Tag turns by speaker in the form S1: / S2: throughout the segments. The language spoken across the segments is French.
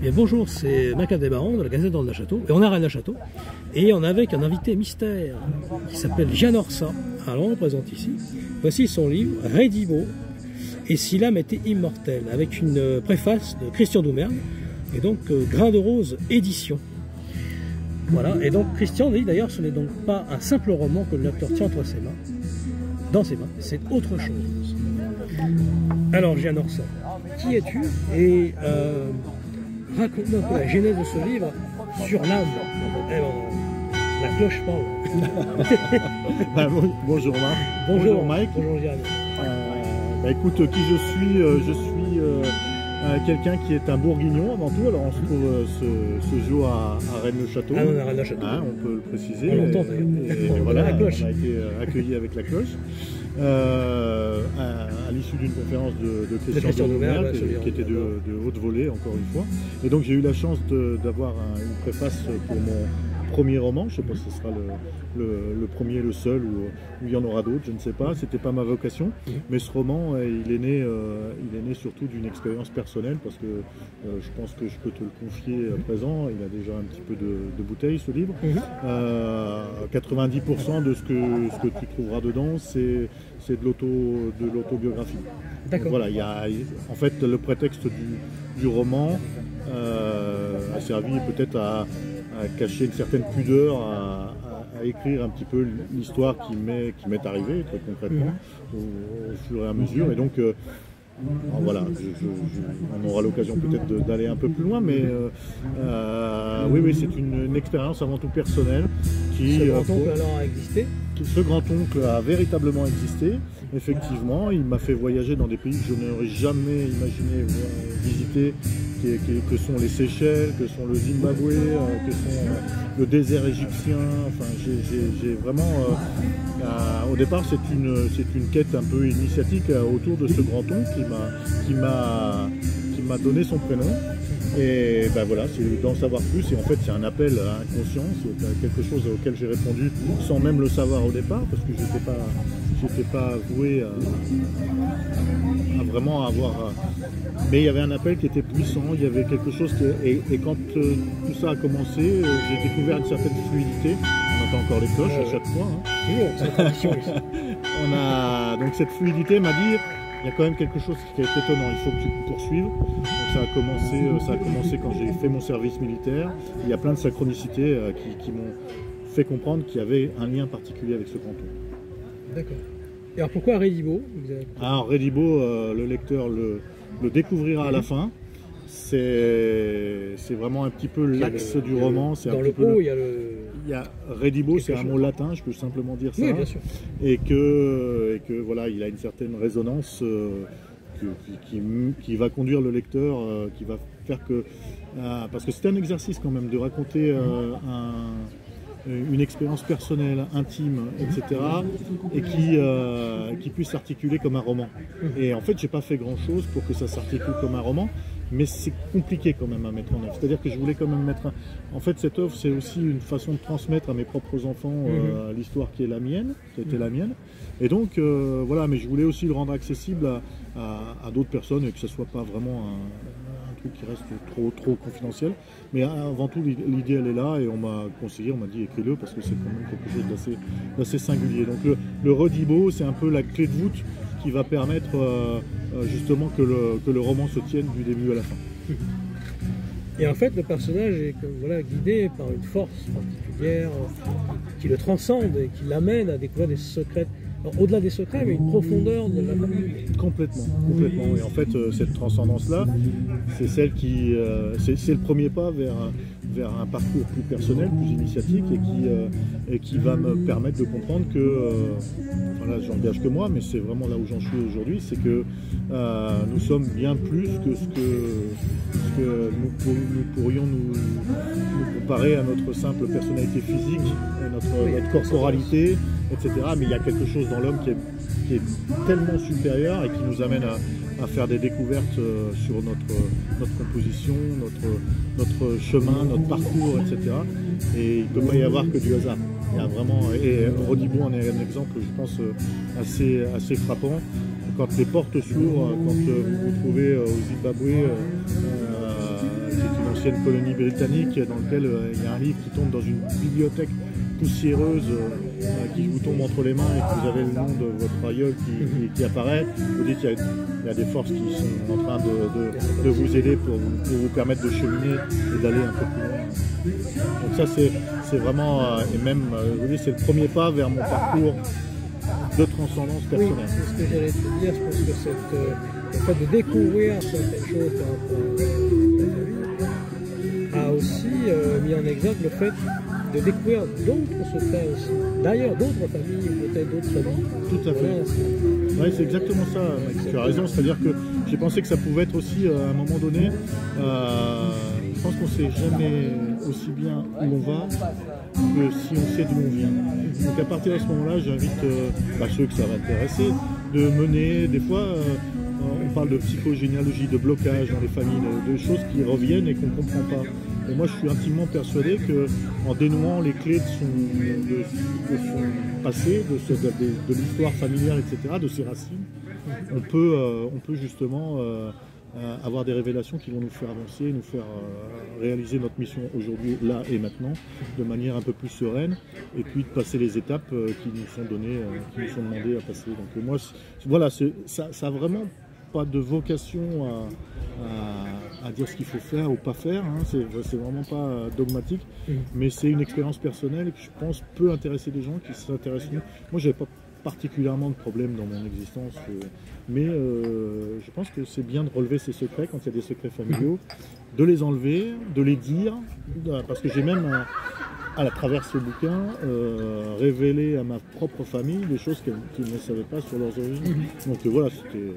S1: Bien, bonjour, c'est Macab des Barons de la Gazette d'Orne Château, et on a Rennes à Château, et on est avec un invité mystère qui s'appelle Jean Orsa. Alors on le présente ici. Voici son livre Rédibo et si l'âme était immortelle, avec une préface de Christian Doumergue, et donc Grain de Rose édition. Voilà, et donc Christian dit d'ailleurs ce n'est donc pas un simple roman que le lecteur tient entre ses mains, dans ses mains, c'est autre chose. Alors Jean Orsa, qui es-tu et raconte-nous un peu la genèse de ce livre sur l'âme. La cloche parle.
S2: Bonjour Marc.
S1: Bonjour
S2: Mike.
S1: Bonjour Jeanne.
S2: Écoute, qui je suis quelqu'un qui est un bourguignon avant tout. Alors on se trouve ce jour à Rennes-le-Château.
S1: Ah, on est à Rennes-le-Château.
S2: On peut le préciser.
S1: On l'entend d'ailleurs.
S2: Et voilà,
S1: la cloche.
S2: On a été accueillis avec la cloche. À l'issue d'une conférence de Christian Doumergue, qui était de haute volée, encore une fois. Et donc j'ai eu la chance d'avoir une préface pour mon premier roman. Je ne sais pas si ce sera le premier, le seul, ou il y en aura d'autres, je ne sais pas. C'était pas ma vocation. Mais ce roman, il est né surtout d'une expérience personnelle, parce que je pense que je peux te le confier à présent. Il a déjà un petit peu de bouteille, ce livre. 90% de ce que tu trouveras dedans, c'est de l'autobiographie.
S1: D'accord.
S2: Voilà, en fait, le prétexte du roman a servi peut-être à cacher une certaine pudeur, à écrire un petit peu l'histoire qui m'est arrivée, très concrètement, au fur et à mesure. Et donc, voilà, on aura l'occasion peut-être d'aller un peu plus loin, mais oui, c'est une expérience avant tout personnelle.
S1: Ce grand-oncle alors a existé ?
S2: Ce grand-oncle a véritablement existé, effectivement. Il m'a fait voyager dans des pays que je n'aurais jamais imaginé visiter, que sont les Seychelles, que sont le Zimbabwe, que sont le désert égyptien. Enfin, j'ai vraiment... au départ, c'est une quête un peu initiatique autour de ce grand-oncle qui m'a donné son prénom. Et ben voilà, c'est d'en savoir plus, et en fait c'est un appel à inconscience, quelque chose auquel j'ai répondu sans même le savoir au départ, parce que j'étais pas voué à vraiment avoir... Mais il y avait un appel qui était puissant, il y avait quelque chose et quand tout ça a commencé, j'ai découvert une certaine fluidité. On entend encore les cloches à chaque fois.
S1: C'est une tradition ici.
S2: Donc cette fluidité m'a dit... Il y a quand même quelque chose qui est étonnant, il faut que tu poursuives. Donc ça a commencé quand j'ai fait mon service militaire. Il y a plein de synchronicités qui m'ont fait comprendre qu'il y avait un lien particulier avec ce canton.
S1: D'accord. Et alors pourquoi Rédibo ?
S2: Alors Rédibo, le lecteur le découvrira à la fin. C'est vraiment un petit peu l'axe du roman.
S1: Dans le haut, il y a
S2: Rédibo, c'est un mot latin, je peux simplement dire ça.
S1: Oui, bien sûr.
S2: Et que voilà, il a une certaine résonance qui va conduire le lecteur, qui va faire que... parce que c'est un exercice quand même de raconter une expérience personnelle, intime, etc. et qui puisse s'articuler comme un roman. Et en fait, j'ai pas fait grand-chose pour que ça s'articule comme un roman, mais c'est compliqué quand même à mettre en œuvre. C'est-à-dire que je voulais quand même mettre... En fait, cette œuvre, c'est aussi une façon de transmettre à mes propres enfants l'histoire qui est la mienne, qui a été la mienne. Et donc, voilà, mais je voulais aussi le rendre accessible à d'autres personnes, et que ce soit pas vraiment un truc qui reste trop confidentiel. Mais avant tout, l'idée, elle est là, et on m'a conseillé, on m'a dit écris-le, parce que c'est quand même quelque chose d'assez singulier. Donc le Rédibo, c'est un peu la clé de voûte qui va permettre justement que le roman se tienne du début à la fin.
S1: Et en fait, le personnage est guidé par une force particulière qui le transcende et qui l'amène à découvrir des secrets. Au-delà des secrets, mais une profondeur de la famille.
S2: Complètement. Et en fait, cette transcendance-là, c'est celle qui... c'est le premier pas vers un parcours plus personnel, plus initiatique, et qui va me permettre de comprendre que... enfin là, j'engage que moi, mais c'est vraiment là où j'en suis aujourd'hui, c'est que nous sommes bien plus que ce que nous pourrions nous comparer à notre simple personnalité physique, et notre corporalité, etc. Mais il y a quelque chose dans l'homme qui est tellement supérieur et qui nous amène à faire des découvertes sur notre composition, notre chemin, notre parcours, etc. Et il ne peut pas y avoir que du hasard. Il y a vraiment, et Rédibo en est un exemple, je pense, assez frappant. Quand les portes s'ouvrent, quand vous vous trouvez au Zimbabwe, qui est une ancienne colonie britannique dans lequel il y a un livre qui tombe dans une bibliothèque poussiéreuse qui vous tombe entre les mains et que vous avez le nom de votre aïeul qui apparaît. Vous dites qu'il y a des forces qui sont en train de vous aider pour vous permettre de cheminer et d'aller un peu plus loin. Donc ça c'est vraiment, et même, je vous dis, c'est le premier pas vers mon parcours de transcendance personnelle.
S1: Oui, c'est ce que j'allais te dire, je pense que le fait de découvrir certaines choses par rapport à ta famille a aussi mis en exergue le fait de découvrir d'autres secrets aussi. D'ailleurs, d'autres familles, peut-être d'autres familles.
S2: Tout à fait. Voilà, c'est exactement ça, Mike. Tu as raison, c'est-à-dire que j'ai pensé que ça pouvait être aussi, à un moment donné, je pense qu'on ne sait jamais aussi bien où on va que si on sait d'où on vient. Donc à partir de ce moment-là, j'invite ceux que ça va intéresser de mener, des fois, on parle de psychogénéalogie, de blocage dans les familles, de choses qui reviennent et qu'on ne comprend pas. Et moi, je suis intimement persuadé qu'en dénouant les clés de son passé, de l'histoire familiale, etc., de ses racines, on peut justement avoir des révélations qui vont nous faire avancer, nous faire réaliser notre mission aujourd'hui, là et maintenant, de manière un peu plus sereine, et puis de passer les étapes qui nous sont données, qui nous sont demandées à passer. Donc moi, voilà, ça a vraiment pas de vocation à dire ce qu'il faut faire ou pas faire, hein. C'est vraiment pas dogmatique, mais c'est une expérience personnelle qui, je pense, peut intéresser des gens qui s'intéressent. Moi, j'avais pas particulièrement de problème dans mon existence, mais je pense que c'est bien de relever ces secrets quand il y a des secrets familiaux, de les enlever, de les dire, parce que j'ai même, à travers ce bouquin, révélé à ma propre famille des choses qu'ils ne savaient pas sur leurs origines. Donc voilà, c'était...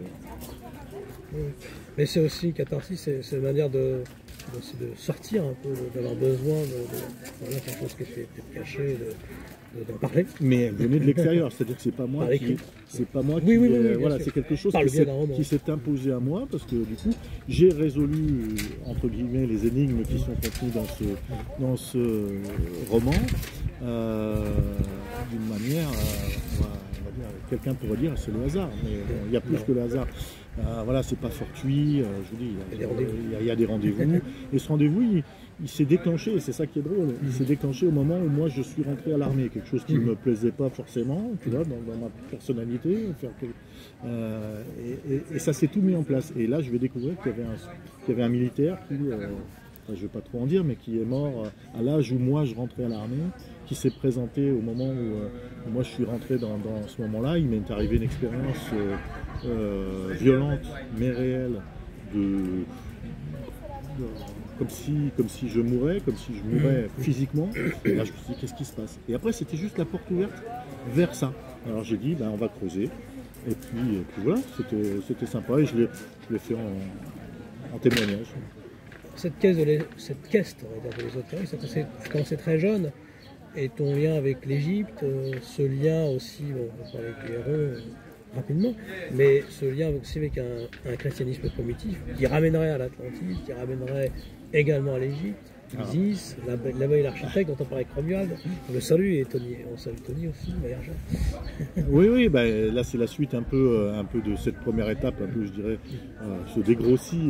S1: Mais c'est aussi catharsis, c'est une manière de sortir un peu, d'avoir besoin de quelque chose qui est peut-être caché, d'en parler.
S2: Mais venez de l'extérieur, c'est-à-dire que c'est pas moi qui, voilà, c'est quelque chose qui s'est imposé à moi, parce que du coup j'ai résolu entre guillemets les énigmes qui sont contenues dans ce roman d'une manière, on va dire, quelqu'un pourrait dire c'est le hasard, mais bon, il y a plus que le hasard. Voilà, c'est pas fortuit, je vous dis, il y a des rendez-vous. Et ce rendez-vous, il s'est déclenché, et c'est ça qui est drôle, il s'est déclenché au moment où moi je suis rentré à l'armée, quelque chose qui ne me plaisait pas forcément, tu vois, dans ma personnalité. Et ça s'est tout mis en place. Et là, je vais découvrir qu'il y avait un militaire qui, je ne vais pas trop en dire, mais qui est mort à l'âge où moi je rentrais à l'armée, qui s'est présenté au moment où moi je suis rentré dans ce moment-là. Il m'est arrivé une expérience violente mais réelle, comme si je mourais, physiquement. Et là je me suis dit qu'est-ce qui se passe? Et après c'était juste la porte ouverte vers ça. Alors j'ai dit on va creuser. Et puis voilà, c'était sympa et je l'ai fait en témoignage.
S1: Cette caisse, on va dire, de l'ésotérisme, ça a commencé très jeune. Et ton lien avec l'Égypte, ce lien aussi, on va parler du héros rapidement, mais ce lien aussi avec un christianisme primitif qui ramènerait à l'Atlantide, qui ramènerait également à l'Égypte, Isis, là-bas il y a l'architecte dont on parlait avec Romuald, on le salue, et Tony, on salue Tony aussi, d'ailleurs.
S2: Oui, là c'est la suite un peu de cette première étape, un peu je dirais, se dégrossit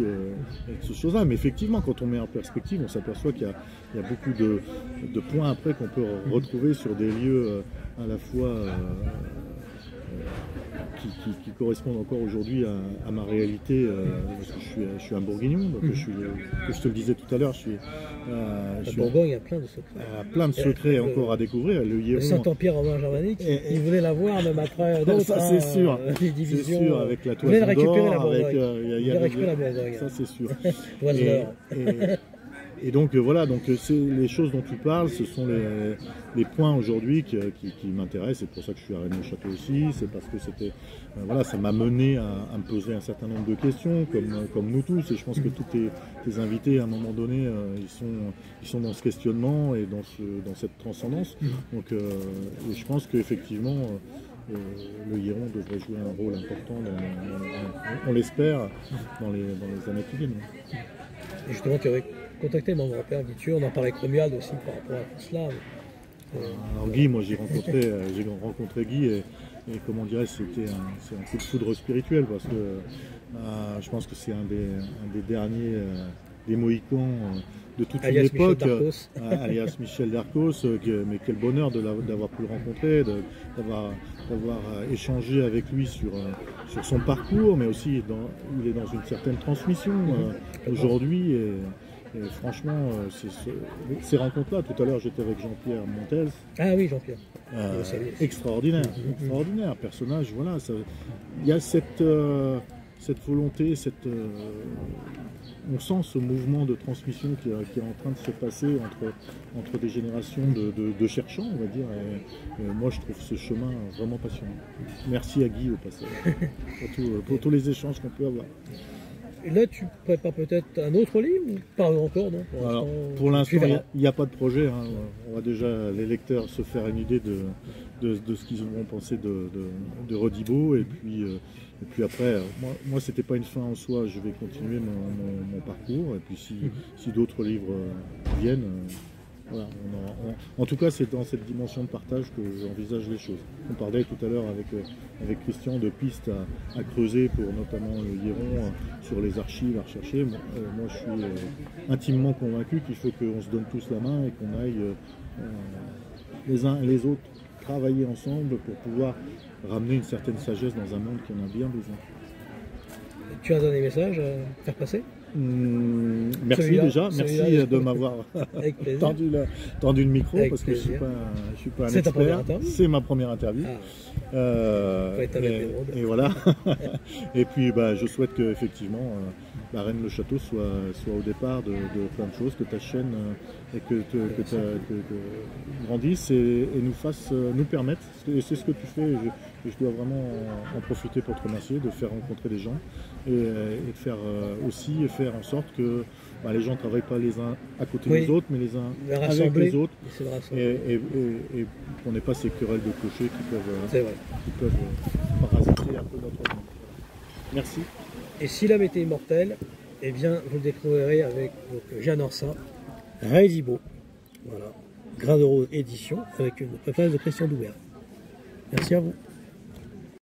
S2: ces choses-là, mais effectivement quand on met en perspective, on s'aperçoit qu'il y a beaucoup de points après qu'on peut retrouver sur des lieux à la fois qui correspondent encore aujourd'hui à ma réalité, parce que je suis un bourguignon, donc que je te le disais tout à l'heure,
S1: La Bourgogne a plein de secrets.
S2: Plein de secrets encore à découvrir.
S1: Le Saint-Empire romain germanique, il voulait l'avoir même après d'autres.
S2: Ça c'est sûr,
S1: les divisions.
S2: C'est sûr, avec la toison d'or,
S1: récupérer la Bourgogne.
S2: Ça c'est sûr.
S1: Et
S2: donc voilà, c'est les choses dont tu parles, ce sont les points aujourd'hui qui m'intéressent. C'est pour ça que je suis à Rennes-le-Château aussi. C'est parce que voilà, ça m'a mené à me poser un certain nombre de questions, comme nous tous. Et je pense que tous tes invités, à un moment donné, ils sont dans ce questionnement et dans cette transcendance. Donc, je pense qu'effectivement, le Hiéron devrait jouer un rôle important, on l'espère, dans les années qui viennent.
S1: Et justement, tu avais contacté mon grand-père Guy Thieu, on en parlait avec Romuald aussi par rapport à tout cela.
S2: Alors Guy, moi j'ai rencontré Guy et comment dirais-je, c'est un coup de foudre spirituel, parce que je pense que c'est un des derniers des Mohicans de toute
S1: alias
S2: une époque,
S1: Michel Darcos.
S2: alias Michel Darcos, mais quel bonheur d'avoir pu le rencontrer, d'avoir échangé avec lui sur son parcours, mais aussi il est dans une certaine transmission aujourd'hui. Et franchement, ces rencontres-là, tout à l'heure j'étais avec Jean-Pierre Montels.
S1: Ah oui, Jean-Pierre.
S2: Extraordinaire, extraordinaire personnage. Voilà, il y a cette volonté, on sent ce mouvement de transmission qui est en train de se passer entre des générations de cherchants, on va dire. Et moi, je trouve ce chemin vraiment passionnant. Merci à Guy au passage pour tous les échanges qu'on peut avoir.
S1: Et là, tu prépares peut-être un autre livre ou pas encore, non?
S2: Pour l'instant, il n'y a pas de projet. Hein. On va déjà, les lecteurs, se faire une idée de ce qu'ils vont penser de Rodibo. Et puis après, moi c'était pas une fin en soi. Je vais continuer mon parcours. Et puis si d'autres livres viennent, voilà, en tout cas, c'est dans cette dimension de partage que j'envisage les choses. On parlait tout à l'heure avec Christian de pistes à creuser pour notamment le Hiéron sur les archives à rechercher. Moi, je suis intimement convaincu qu'il faut qu'on se donne tous la main et qu'on aille les uns et les autres travailler ensemble pour pouvoir ramener une certaine sagesse dans un monde qui en a bien besoin.
S1: Tu as un dernier message à faire passer?
S2: Merci déjà, merci de m'avoir tendu le micro avec parce que je suis pas un expert. C'est ma première interview. Et voilà. Et puis je souhaite que effectivement Rennes le Château soit au départ de plein de choses, que ta chaîne et que grandisse et nous permette, et c'est ce que tu fais, et je dois vraiment en profiter pour te remercier, de faire rencontrer des gens et de faire aussi faire en sorte que les gens ne travaillent pas les uns à côté des autres, mais les uns avec les autres, et qu'on n'ait pas ces querelles de clochers qui peuvent parasiter un peu notre monde. Merci.
S1: Et si l'âme était immortelle, eh bien, vous le découvrirez avec Jeanne Orsa, Redibo, voilà, Grain de Rose édition, avec une préface de Christian Doubert. Merci à vous.